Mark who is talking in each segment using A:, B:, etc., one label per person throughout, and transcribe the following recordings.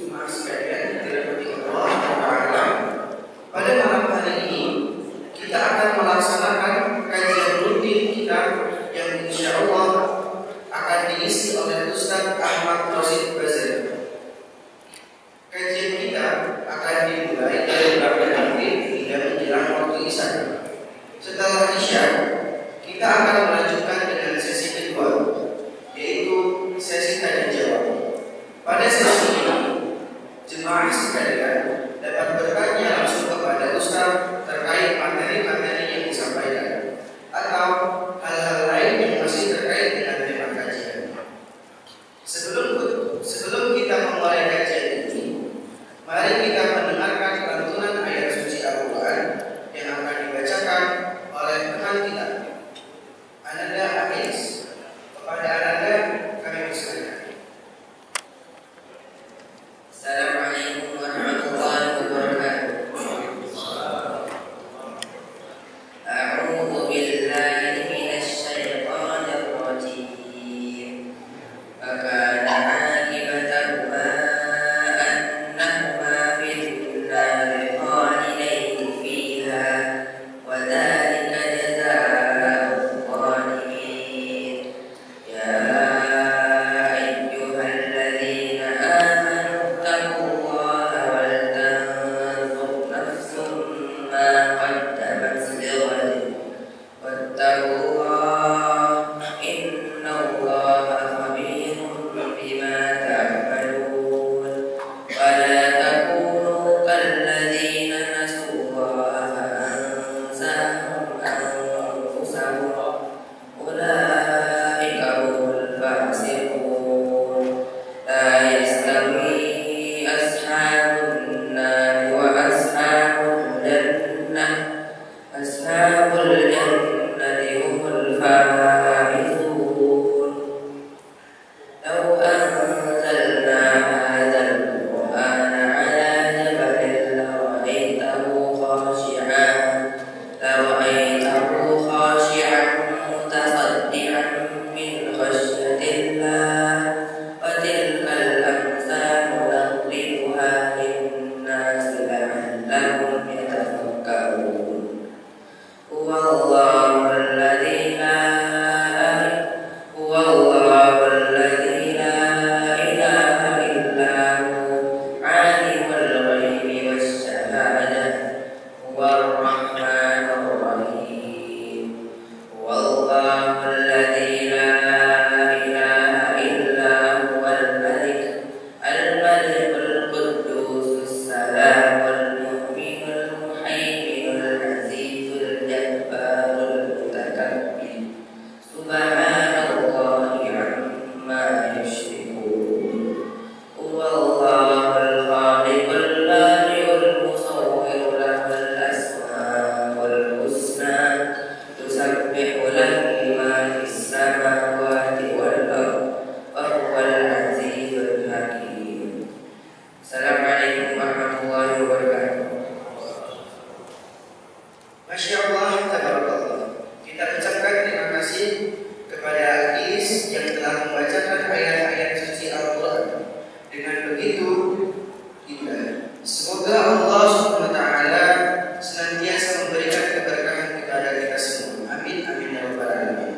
A: Jemaah sekalian yang dirahmati Allah Ta'ala, pada malam hari ini kita akan melaksanakan kajian rutin kita yang insya Allah akan diisi oleh Ustaz Ahmad Rosid Bazar. Kajian kita akan dimulai dari belakang maghrib hingga menjelang waktu isya. Setelah isya, kita akan melanjutkan dengan sesi kedua, yaitu sesi tanya jawab. Pada sesi ini, jemaah sekalian dapat bertanya langsung kepada Ustaz terkait materi-materi yang disampaikan atau hal-hal lain yang masih terkait dengan tema kajian. Sebelum kita memulai kajian ini, mari kita mendengarkan lantunan ayat suci Al-Quran yang akan dibacakan oleh teman kita, Ananda Anies. Kepada Ananda kami persilakan.
B: Assalamualaikum warahmatullahi wabarakatuh. A'udzu billahi minasy syaithanir rajim. Fakana 'aqibatahuma annahuma fil nari khalidain fiha wa dzalika jazaa'ul zalimin. Ya ayyuhalladzina amanu taqullaha wal tanzur nafsum ma qaddamat lighadin wattaqullaha innallaha khabirun bima ta'malun. Wa la takunu kalladzina nasullaha fa'ansahum anfusahum ulaika humul fasiqun. La yastawi ashabun nar wa ashabul jannah. Ashabul jannati humul faizun. Law anzalna hadzal qur'ana 'ala jabalin la'ra'aytahu khashi'an mutasaddian min khashyatillah. Wa tilkal amsalu nadribuha lin-nasi la'allahum yatafakkarun. Huwallahu alladzi la ilaha illa hu 'alimul ghaibi wasyahadah huwar rahmanur rahim. Huwallahu alladzi la ilaha illa huwal malikul quddusus salamul mu'minul muhaiminul azizul jabbarul mutakabbir. Subhanallahi amma yusyrikun. Huwallahul khaliqul bari'ul musawwir lahul asmaul husna. Tusabbihu lahu ma fis samawati wal ardh wa huwal azizul hakim. Assalamualaikum warahmatullahi wabarakatuh.
A: Masya Allah, tabarakallah. Kita ucapkan terima kasih kepada Al-Qis yang telah membacakan ayat-ayat suci Al-Quran dengan begitu indah. Semoga Allah Subhanahu wa Ta'ala senantiasa memberikan keberkahan kepada kita semua. Amin, amin ya rabbal alamin.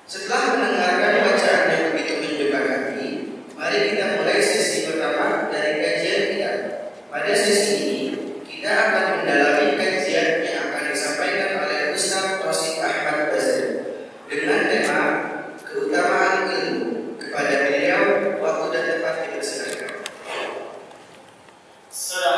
A: Setelah mendengarkan bacaan yang begitu menyejukkan hati, mari kita mulai sesi pertama dari kajian kita. Pada sesi ini kita akan mendalami kajian yang akan disampaikan oleh Ustaz Rosid Ahmad Bazar dengan tema keutamaan ilmu. Kepada beliau waktu dan tempat dipersilakan.
C: Assalamualaikum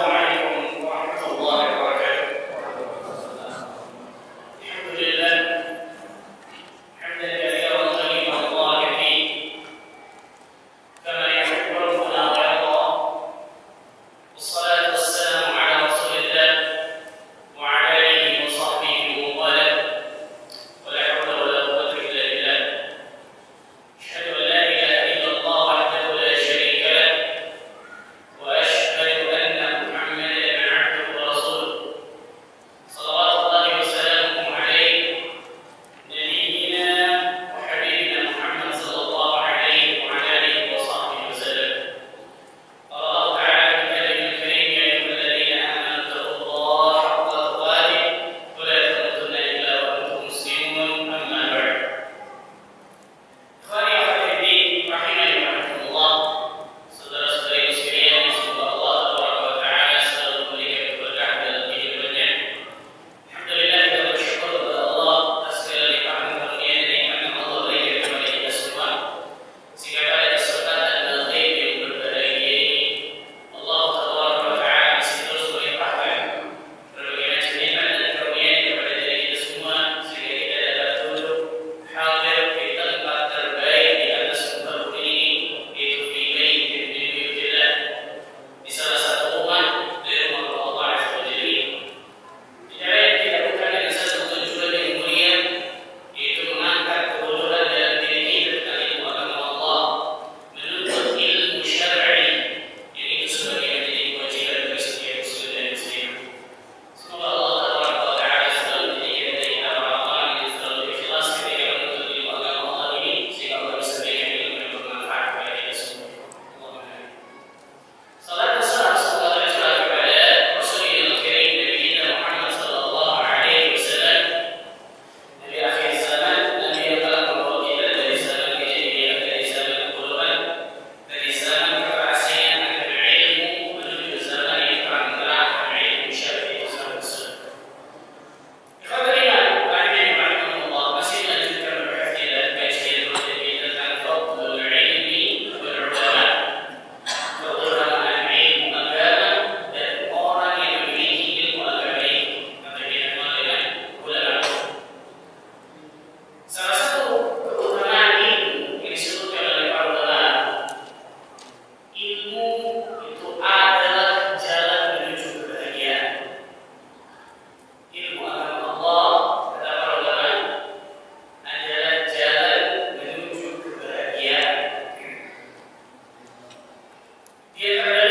A: Rasulullah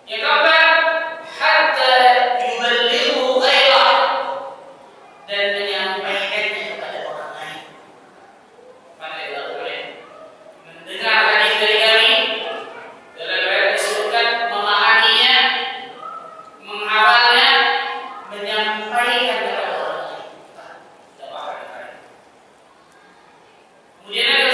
C: Yang keempat, hatta yuballighu ghairah, dan menyampaikannya kepada orang lain. Maka tidak boleh mendengar hadis dari kami dalam ayat disebutkan memahaminya, menghafalnya, menyampaikan kepada orang lain. Tidak apa-apa. Kemudian ada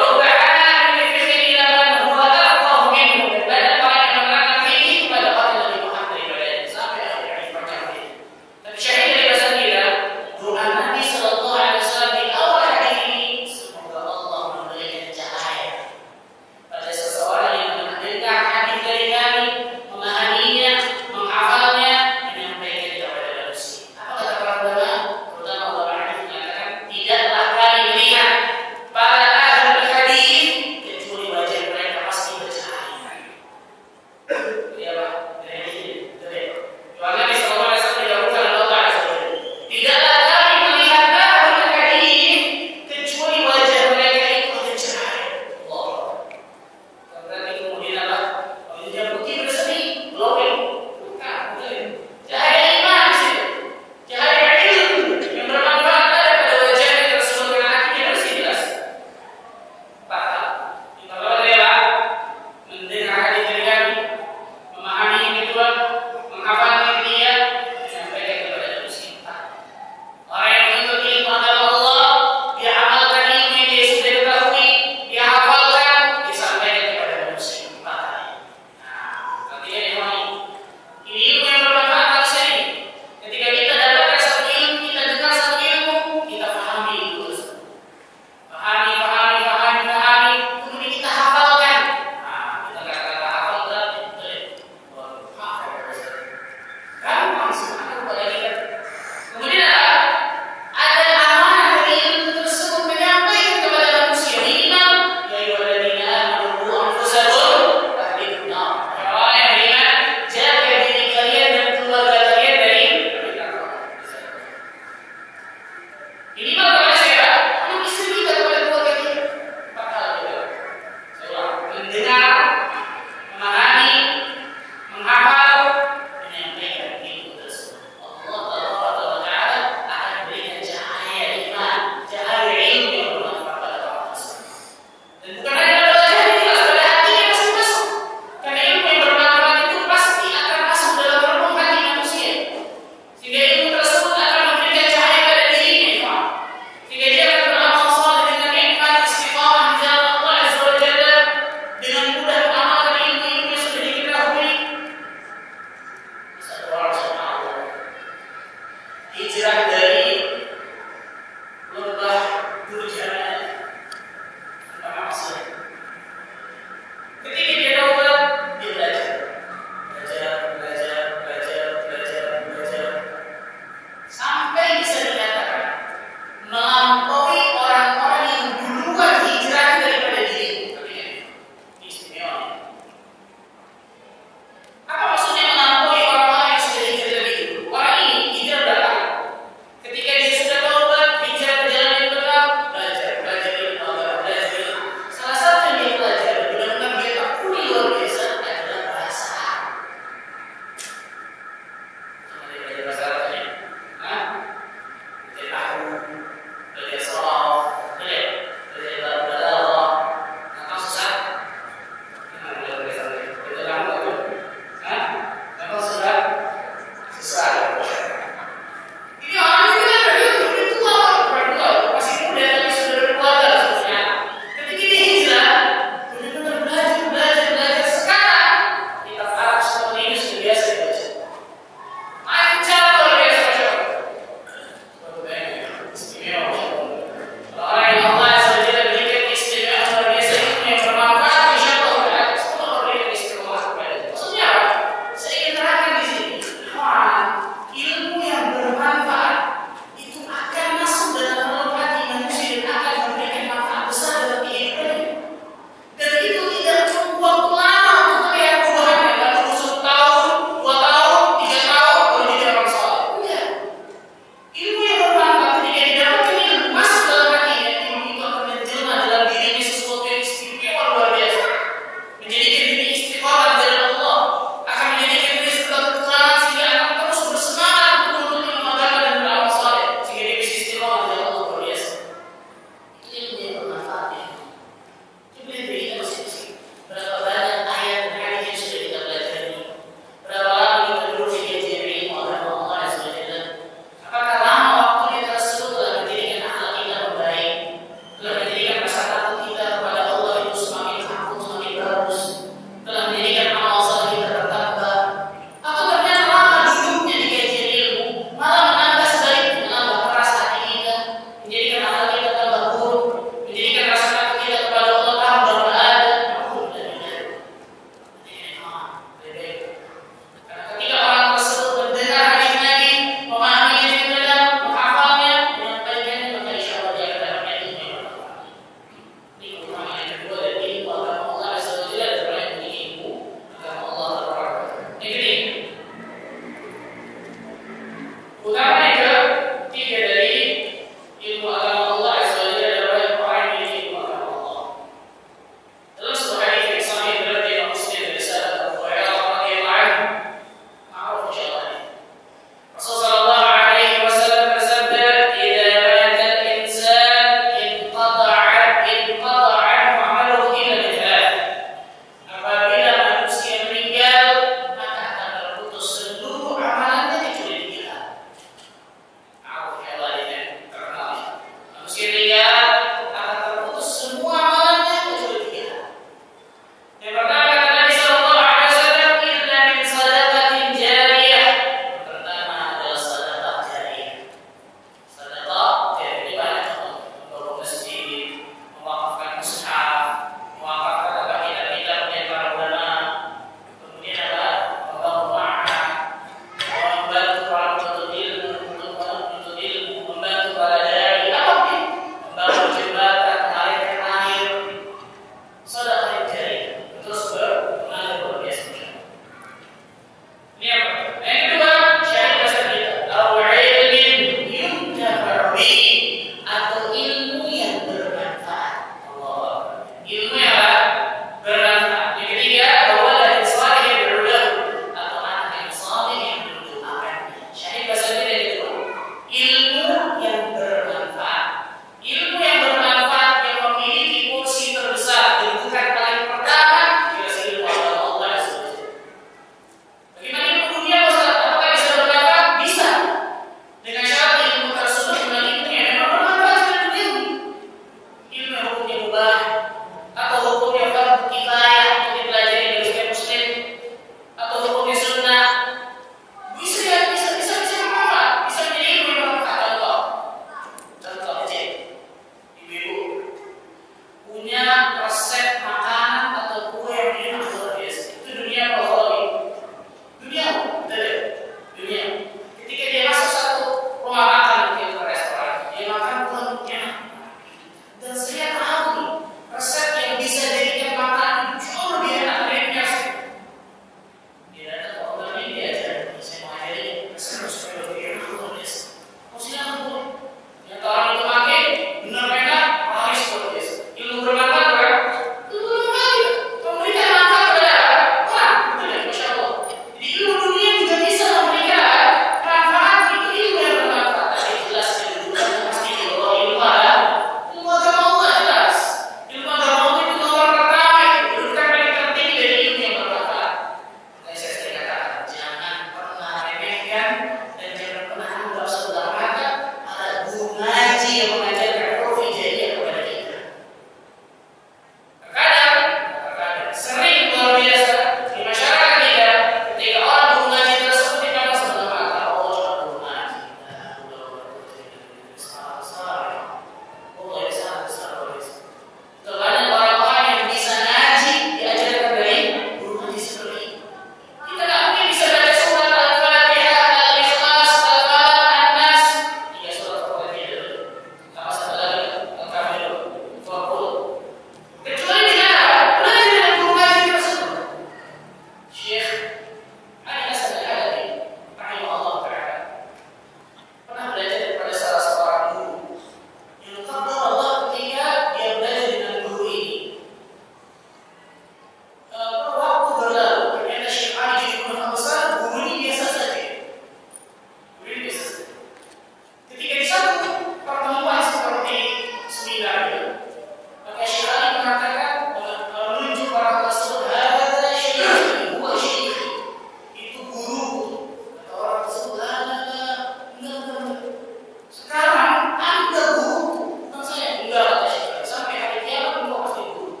C: Sekarang ada guru, kan saya enggak sampai hari kiamat mau pasti guru.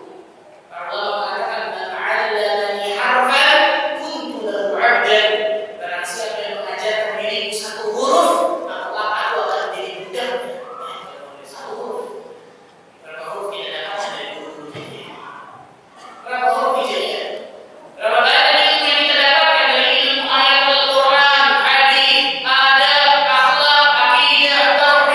C: Allah mengatakan "Ma'allamani harfan kuntu lahu 'abdan." Barang siapa yang mengajarkan diriku satu huruf, maka aku akan menjadi budaknya. Satu huruf. Berapa huruf yang didapatkan dari guru ini? Berapa huruf hijaiyah? Berapa banyak ilmu yang kita dapatkan dari ilmu ayat Al-Quran, hadis, adab, akhlak, akidah, tauhid.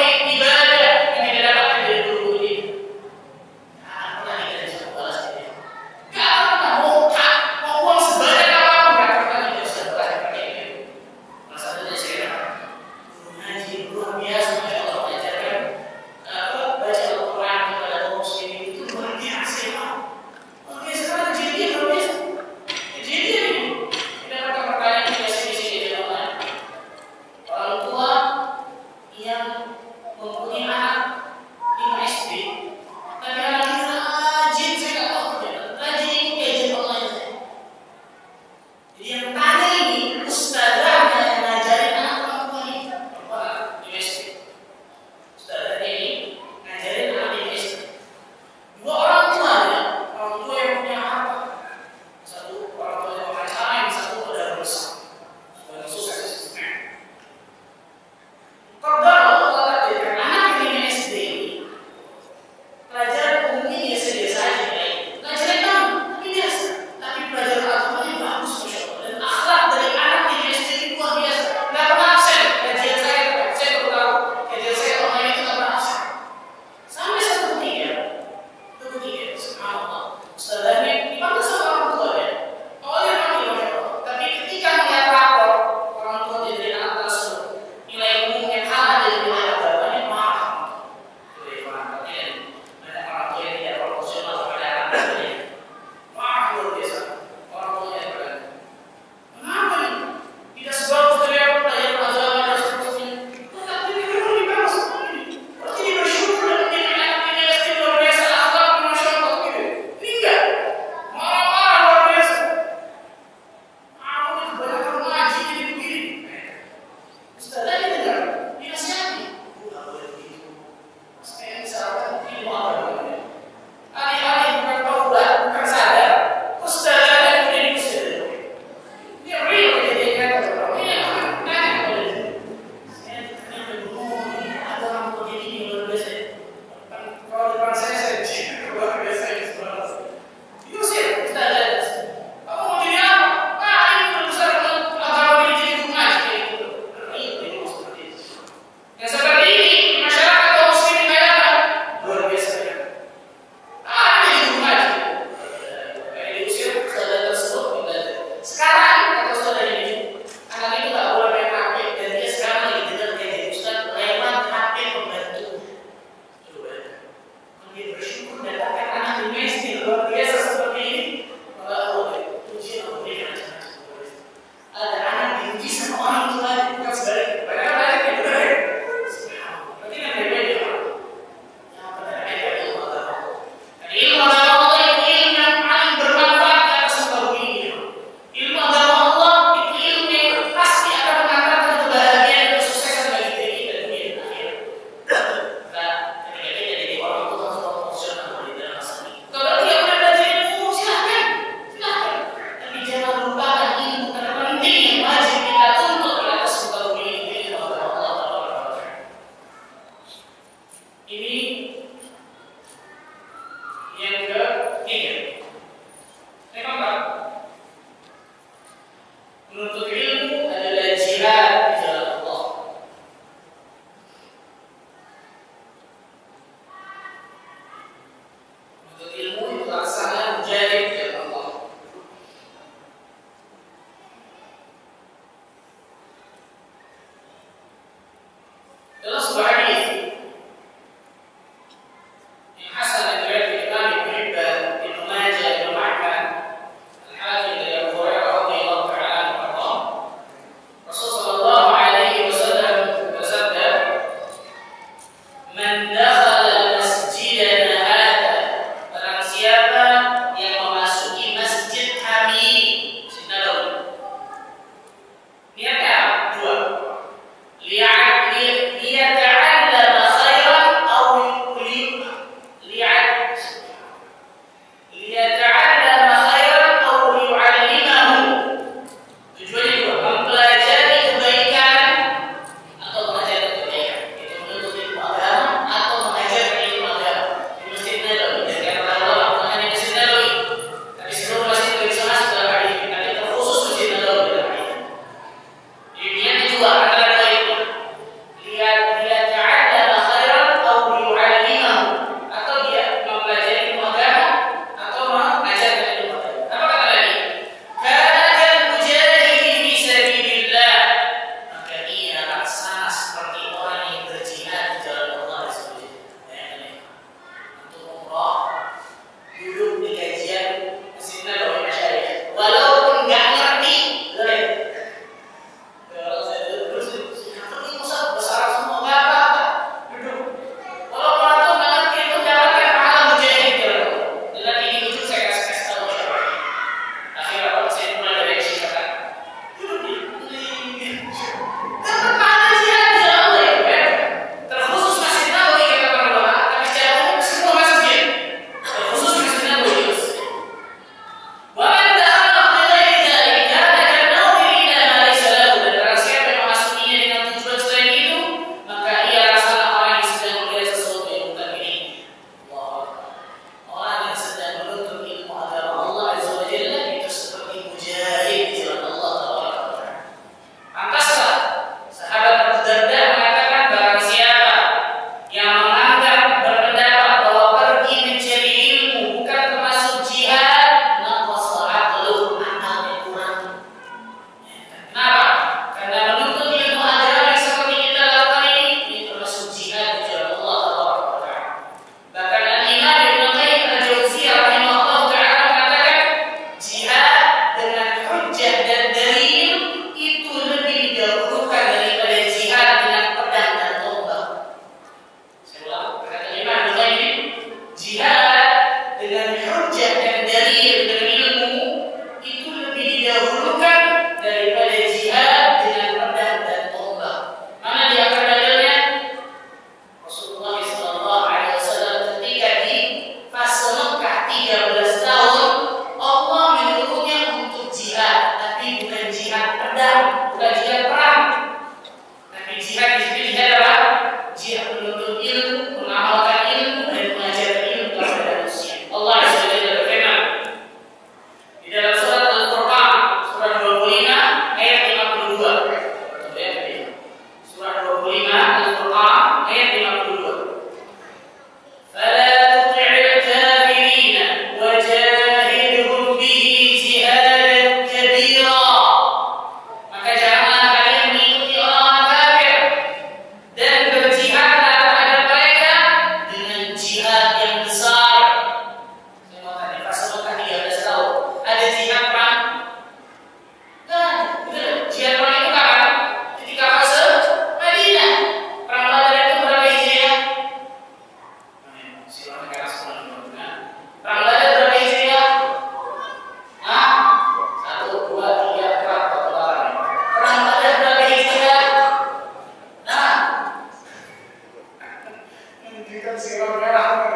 C: Pendidikan siram merah.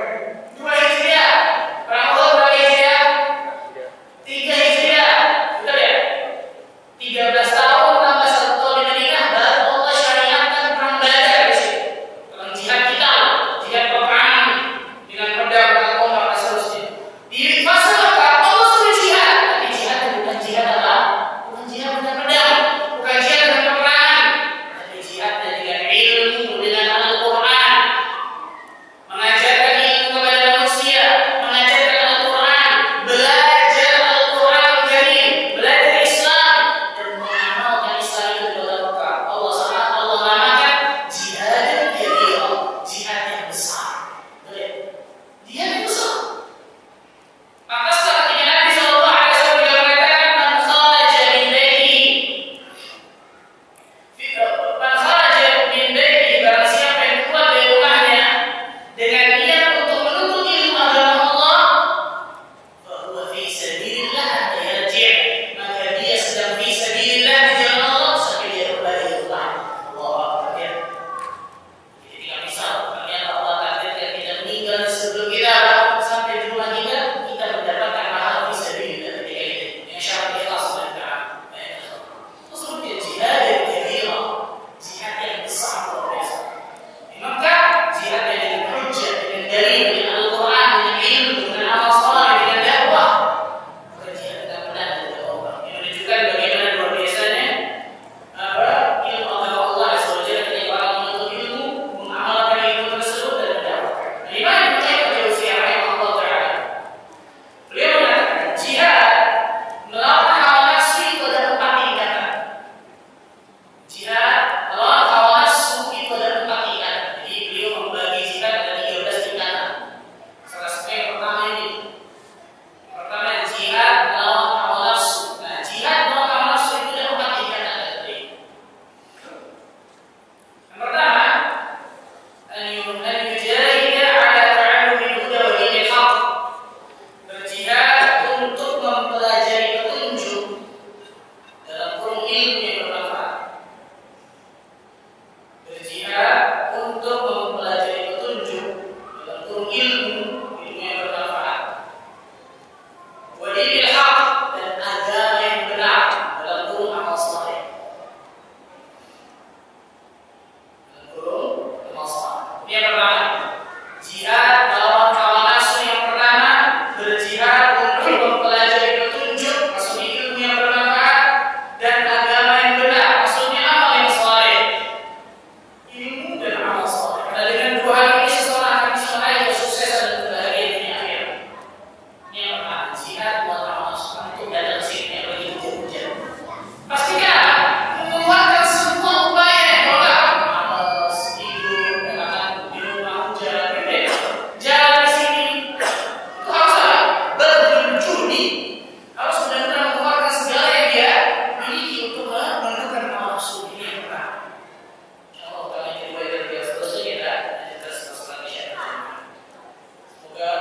C: 2 Hijriah. Ramadan berapa Hijriah? 3 Hijriah. Betul ya? 13 tahun tambah 1 tahun di Madinah baru Allah syariatkan perang Badar di sini. Perang jihad kita, jihad peperangan dengan pedang dan tombak dan seterusnya. Di fase Mekah Allah suruh jihad, tapi jihad bukan jihad apa? Bukan jihad dengan pedang, bukan jihad dengan peperangan, tapi jihad dengan ilmu, dengan Al-Quran. Mengajarkan ilmu kepada manusia, mengajarkan Al-Quran, belajar Al-Quran Al-Karim, belajar Islam dan mengamalkan Islam itu di dalam Mekah. Allah namakan jihad yang kabir, jihad yang besar. Jihad yang besar. Maka setelah ketika Nabi sallallahu alaihi wasallam mengatakan man kharaja min baitihi, barang siapa yang keluar dari rumahnya dengan niat untuk menuntut ilmu agama Allah, fahuwa fi sabilillah hatta yarji', maka dia sedang fi sabilillah di jalan Allah sampai dia kembali ke rumah. Allahu Akbar. Jadi tidak bisa ternyata Allah takdirkan kita meninggal sebelum kita sampai di rumah kita mendapatkan pahala fi sabilillah ketika itu dengan syarat ikhlas dan taat. Maksudnya jihad yang kabir, jihad yang besar luar biasa. Maka jihad dengan hujjah, dengan dalil, dengan Al-Quran, dengan ilmu, dengan amal saleh, dengan dakwah, bukan jihad dengan pedang dan tombak. Ini menunjukkan bagaimana luar biasanya ilmu agama Allah Azza wa Jalla ketika orang menuntut ilmu, mengamalkan ilmu tersebut dan mendakwakan. Imam Ibnu Qayyim al-Jauziyah rahimahullah taala, beliau mengatakan jihad melawan hawa nafsu itu ada 4 tingkatan. Jihad melawan hawa nafsu itu ada 4 tingkatan. Jadi beliau membagi jihad ada 13 tingkatan. Salah satu yang pertama ini. Yang pertama jihad melawan hawa nafsu. Nah, jihad melawan hawa nafsu itu ada 4 tingkatan tadi. Yang pertama, an yujahida ala ta'allumi al-huda wa dinil haq. Berjihad untuk mempelajari petunjuk dalam kurung ilmu yang bermanfaat. Berjihad untuk mempelajari petunjuk dalam kurung ilmu yang bermanfaat. Wa dinil haq, dan agama yang benar dalam kurung amal saleh. Dalam kurung amal saleh. Ini yang pertama. Jihad melawan hawa nafsu yang pertama, berjihad untuk mempelajari petunjuk, maksudnya ilmu yang bermanfaat, dan agama yang benar, maksudnya amal yang saleh. Ilmu dan amal saleh. Karena dengan 2 hal ini seseorang akan bisa meraih kesuksesan dan kebahagiaan dunia akhirat. Ini yang pertama, jihad melawan hawa nafsu. Untuk datang ke sini yang lagi hujan-hujan. Pastikan mengeluarkan semua upaya yang boleh. Malas, tidur, makan di rumah, hujan, jalan di sini. Itu harus apa? Berjudi. Harus benar-benar mengeluarkan segala yang dia miliki untuk menundukkan hawa nafsu. Ini yang pertama. Insyaallah kalian yang baik dan seterusnya kita terus masalah syarat. Semoga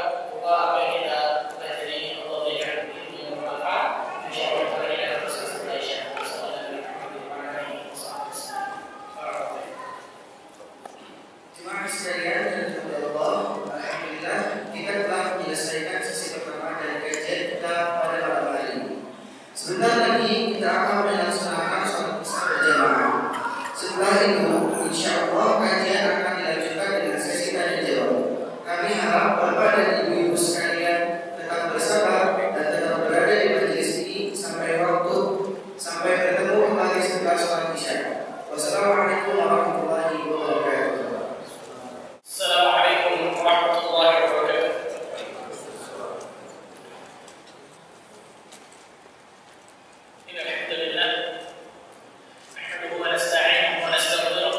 C: apa yang kita pelajari ini Allah berikan ilmu yang bermanfaat. Insyaallah kalian akan terus belajar syarat bersama dengan
A: Terima kasih sekalian dan Allah. Alhamdulillah kita telah menyelesaikan sesi pertama dari kajian kita pada malam hari ini. Sebentar lagi kita akan melaksanakan sholat isya berjamaah. Setelah itu, insya Allah kajian akan dilanjutkan dengan sesi tanya jawab. Kami harap Bapak dan Ibu-ibu sekalian tetap bersabar dan tetap berada di majelis ini sampai bertemu kembali setelah sholat isya. Wassalamualaikum warahmatullahi wabarakatuh.
C: Assalamualaikum warahmatullahi wabarakatuh. Innal hamdalillah nahmaduhu wa nasta'inuhu wa nastaghfiruh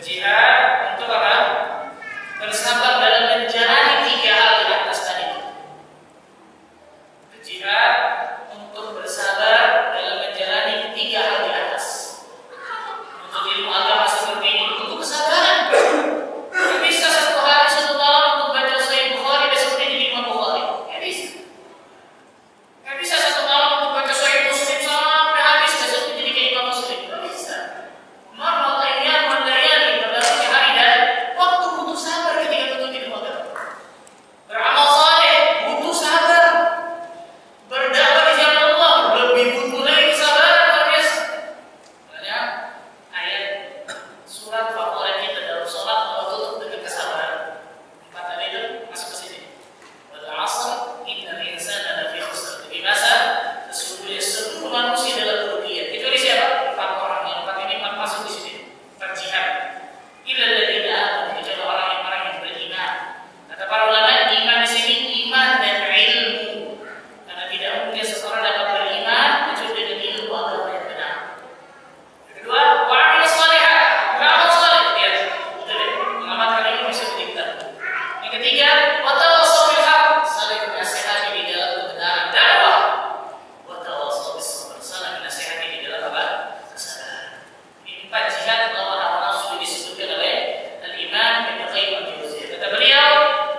C: Berjihad untuk apa? Bersabar dalam menjalani 3 hal di atas tadi. Berjihad untuk bersabar dalam menjalani 3 hal di atas. Untuk ilmu agama seperti ini, untuk kesabaran. Tidak bisa satu hari satu malam untuk baca Sahih Bukhari besok jadi Imam Bukhari. Tidak bisa. Tidak bisa satu malam untuk baca Sahih Muslim sampai habis besok jadi Imam Muslim. Tidak bisa. Marwah ayat mandayani berdasarkan hari dan waktu butuh sabar ketika menuntut ilmu agama. Beramal saleh butuh sabar. Berdakwah di jalan Allah lebih butuh lagi kesabaran luar biasa. Makanya ayat surat favorit kita dalam sholat Allah tutup dengan kesabaran. 4 tadi itu masuk ke sini. Wal 'asr innal insana lafi khusr. Di masa sesungguhnya seluruh manusia dalam kerugian. Kecuali siapa? 4 orang. Yang 4 ini masuk di sini. Berjihad. Illal ladzina amanu, kecuali orang-orang yang beriman. Kata para ulama, iman di sini iman dan ilmu. Karena tidak mungkin seseorang dapat beriman kecuali dengan ilmu agama yang benar. Yang kedua, wa'amil shalihat, beramal saleh. Lihat, betul. Mengamalkan ilmu bisa kita. Yang ketiga, watawassaw bil haqq, saling menasihati di dalam kebenaran dakwah. Watawassaw bis sabr, saling menasihati di dalam apa? Kesabaran. Ini 4 jihad melawan hawa nafsu disebutkan oleh Al-Imam Ibnu Qayyim al-Jauziyah. Kata beliau,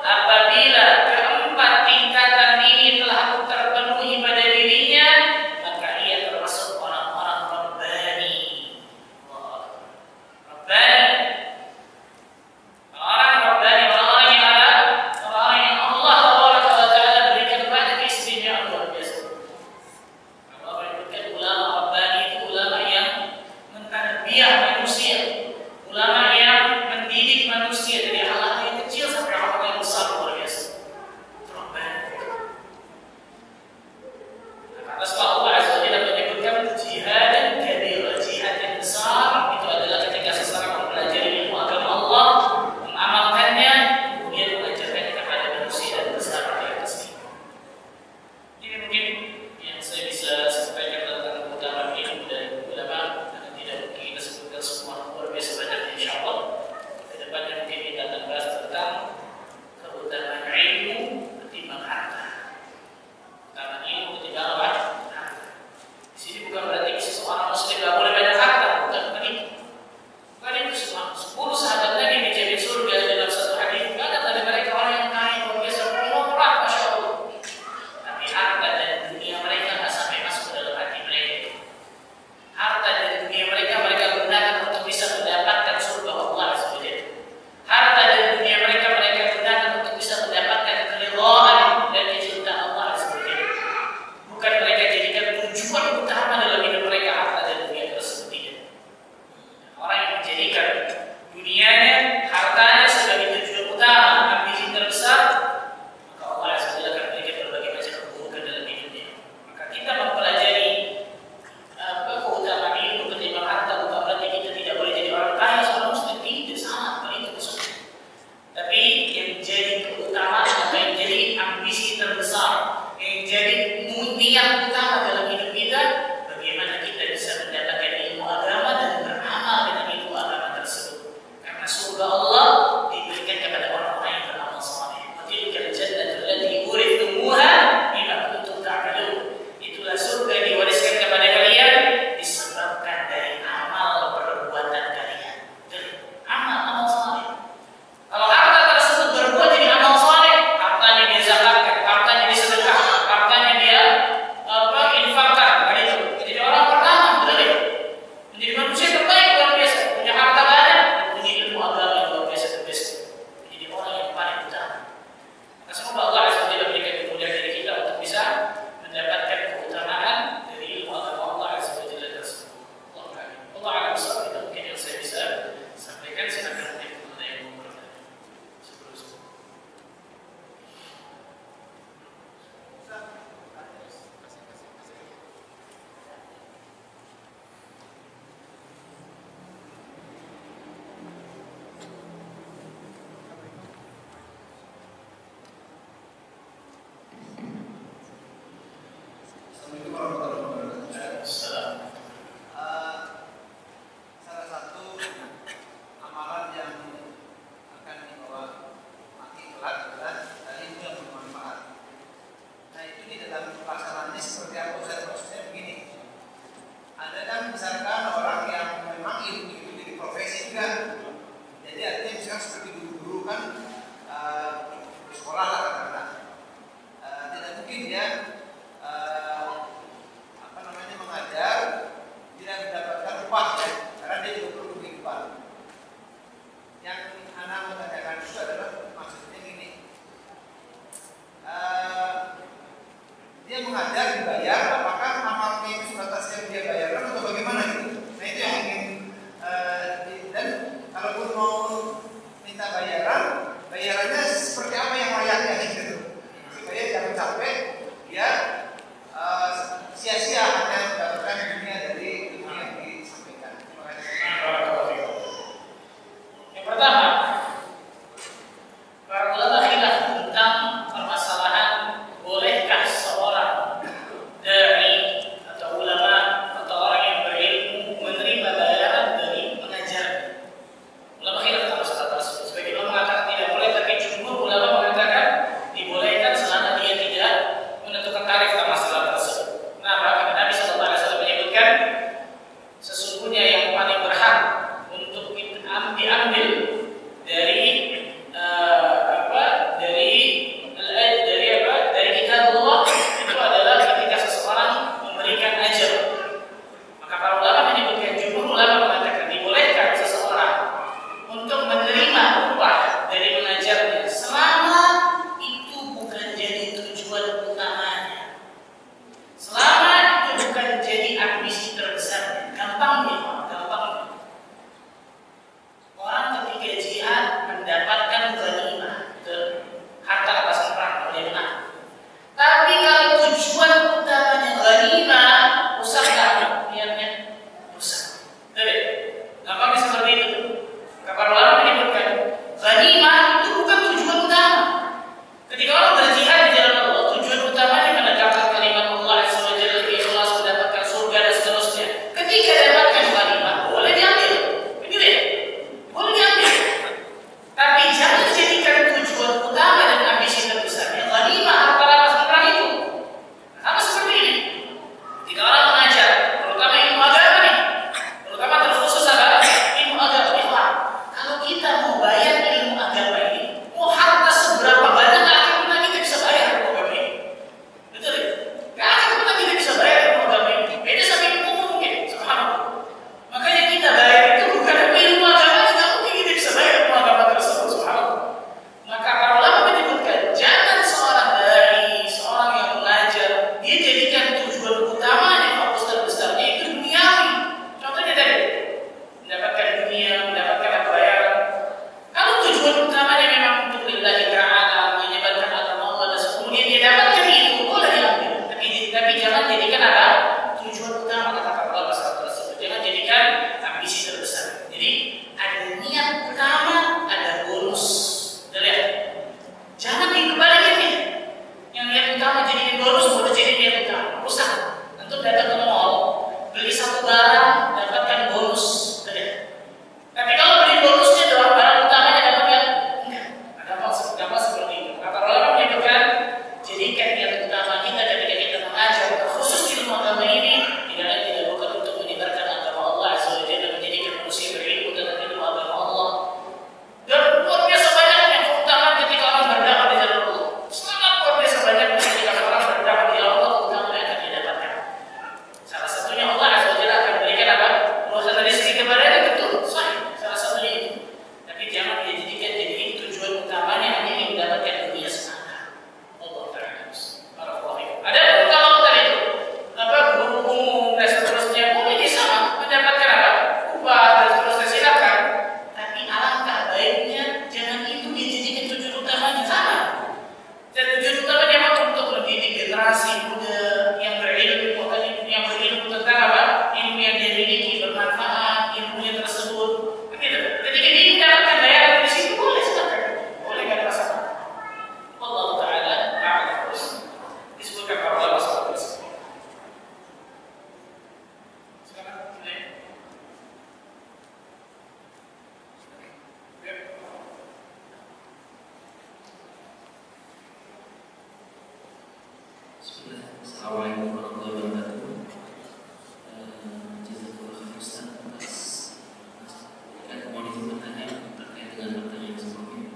C: apabila keempat tingkatan ini telah terpenuhi pada dirinya, maka ia termasuk orang-orang Rabbani. Rabbani. Orang Rabbani, orang yang ada, orang yang Allah Taala berikan kepada keistimewaan luar biasa. Allah menyebutkan ulama Rabbani itu ulama yang mentarbiyah manusia, ulama yang mendidik manusia dari hal-hal yang kecil sampai hal-hal yang besar luar biasa. Rabbani. Atas Allah Azza wa Jalla menyebutkan jihad dan kabir, jihad yang besar itu adalah ketika seseorang mempelajari ilmu agama Allah, mengamalkannya, kemudian mengajarkannya kepada manusia dan bersabar di atasnya. Ini mungkin yang saya bisa sampaikan tentang keutamaan ilmu dan ulama, karena tidak mungkin kita sebutkan semua, luar biasa banyak insyaallah. Ke depannya mungkin kita akan bahas tentang keutamaan ilmu ketimbang harta. Keutamaan ilmu ketimbang apa? Harta. Di sini bukan berarti seseorang muslim tidak boleh banyak harta, bukan itu. Bukan itu semua. 10 sahabat Nabi dijamin surga dalam satu hadis. Ada pada mereka orang yang kaya luar biasa, murah, masya Allah. Tapi harta dan dunia mereka tidak sampai masuk ke dalam hati mereka. Harta dan dunia mereka gunakan untuk bisa mendapatkan surga Allah Azza wa Jalla. Harta dan dunia mereka gunakan untuk bisa mendapatkan keridhaan dan kecintaan Allah Azza wa Jalla. Bukan mereka jadikan tujuan utama dalam hidup mereka harta dan dunia tersebut. Orang yang menjadikan dunianya, hartanya sebagai tujuan utama, ambisi terbesar, maka Allah Azza wa Jalla akan berikan berbagai macam keburukan dalam hidupnya. Maka kita mempelajari keutamaan ilmu ketimbang harta bukan berarti kita tidak boleh jadi orang kaya seorang muslim, tidak, sangat bukan itu maksudnya. Tapi yang menjadi keutamaan, yang menjadi ambisi terbesar, yang menjadi niat utama dalam hidup kita, bagaimana kita bisa mendapatkan ilmu agama dan beramal dengan ilmu agama tersebut. Karena surga Allah diberikan kepada orang-orang yang beramal saleh. Tilkal jannatu allati urithumuha bima kuntum ta'malun. Itulah surga yang diwariskan kepada kalian disebabkan dari amal perbuatan kalian. Dari amal saleh. Kalau harta tersebut berbuat jadi amal saleh, hartanya dia zakatkan, hartanya dia sedekahkan, hartanya dia infakkan, jadi orang pertama, betul ya? Menjadi manusia terbaik luar biasa, punya harta banyak, punya ilmu agama yang luar biasa terbesar. Jadi orang yang paling utama. Maka semoga Allah Azza wa Jalla berikan kemuliaan dari kita untuk bisa mendapatkan keutamaan dari ilmu agama Allah Azza wa Jalla tersebut. Allah akan bersama kita, mungkin yang saya bisa sampaikan, silakan mungkin kepada yang mau bertanya.
A: Assalamualaikum warahmatullahi wabarakatuh.
C: Assalamualaikum.
A: Salah satu amalan
C: niat utama ada bonus. Betul ya? Jangan dikebalikin nih. Yang niat utama jadi bonus, boleh jadi niat utama. Rusak. Untuk datang ke mall, beli satu barang dapatkan bonus. Betul ya? Tapi kalau beli bonusnya dalam barang utamanya dapatkan enggak. Ada apa seperti itu? Para ulama menyebutkan jadikan niat utama kita ketika kita mengajar khusus ilmu agama ini tidak bukan untuk menyebarkan agama Allah Azza wa Jalla, menjadikan manusia berilmu tentang ilmu agama Allah. Dan luar biasa banyaknya keutamaan ketika orang berdakwah di jalan Allah. Sangat luar biasa banyak ketika orang berdakwah di jalan Allah, keutamaan yang akan didapatkan. Salah satunya Allah Azza wa Jalla akan berikan apa? Luasan rezeki kepadanya, betul, sahih. Salah satunya itu. Tapi jangan dijadikan jadi tujuan utamanya hanya ingin mendapatkan dunia semata. Allah Ta'ala. Ada kalau tadi itu apa guru dan seterusnya boleh bisa mendapatkan apa? Upah dan seterusnya silakan. Tapi alangkah baiknya jangan itu dijadikan tujuan utamanya sama. Dan tujuan utamanya apa? Untuk mendidik generasi muda yang berilmu tentang apa? Ilmu yang dia miliki bermanfaat, ilmunya tersebut. Begitu. Ketika dia mendapatkan bayaran di situ boleh silakan. Boleh nggak ada masalah. Allah Ta'ala a'lam. Disebutkan para ulama seperti itu. Sekarang ini.
D: Assalamualaikum warahmatullahi wabarakatuh. Jazakallahu khairan Ustaz atas mohon izin bertanya terkait dengan pertanyaan sebelumnya.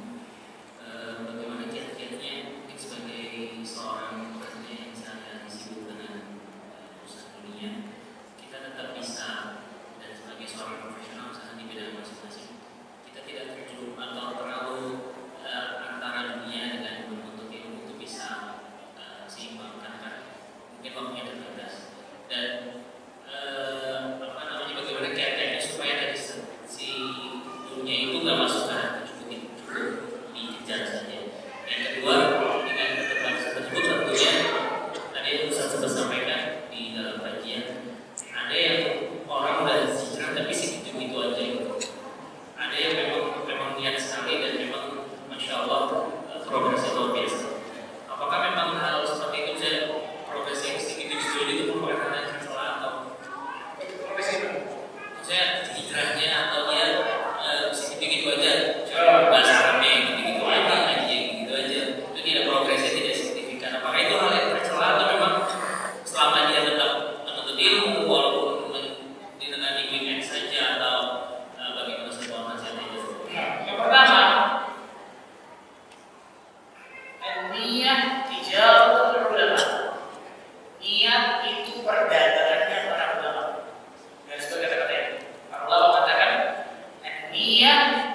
D: Bagaimana kiat-kiatnya sebagai seorang pekerja yang sehari-hari sibuk dengan urusan dunia, kita tetap bisa, dan sebagai seorang profesional usaha di bidang masing-masing, kita tidak terjun atau terlalu antara dunia dengan menuntut ilmu itu bisa seimbang, karena kan mungkin waktunya terbatas. Dan bagaimana kiat-kiatnya supaya dari si dunia itu nggak masuk ke hati, cukup dikejar saja. Yang kedua, dengan keterbatasan tersebut tentunya tadi Ustaz sempat sampaikan di dalam kajian, ada yang orang udah hijrah tapi segitu gitu aja gitu. Ada yang memang niat sekali dan memang masya Allah progresnya luar biasa. Apakah memang hal seperti itu saja progres yang segitu itu merupakan hal yang tercela atau
C: Progres itu.
D: saya hijrahnya atau dia segitu-gitu aja, bahasa Arabnya gitu-gitu aja, gitu aja, itu tidak progresnya tidak signifikan. Apakah itu hal yang tercela atau memang selama dia tetap menuntut ilmu walaupun dengan weekend saja, atau bagaimana sebuah nasihat itu?
C: Yang pertama, niat tijaratul ulama. Niat itu perdagangannya para ulama. Dan sebagai kata-kata para ulama katakan niat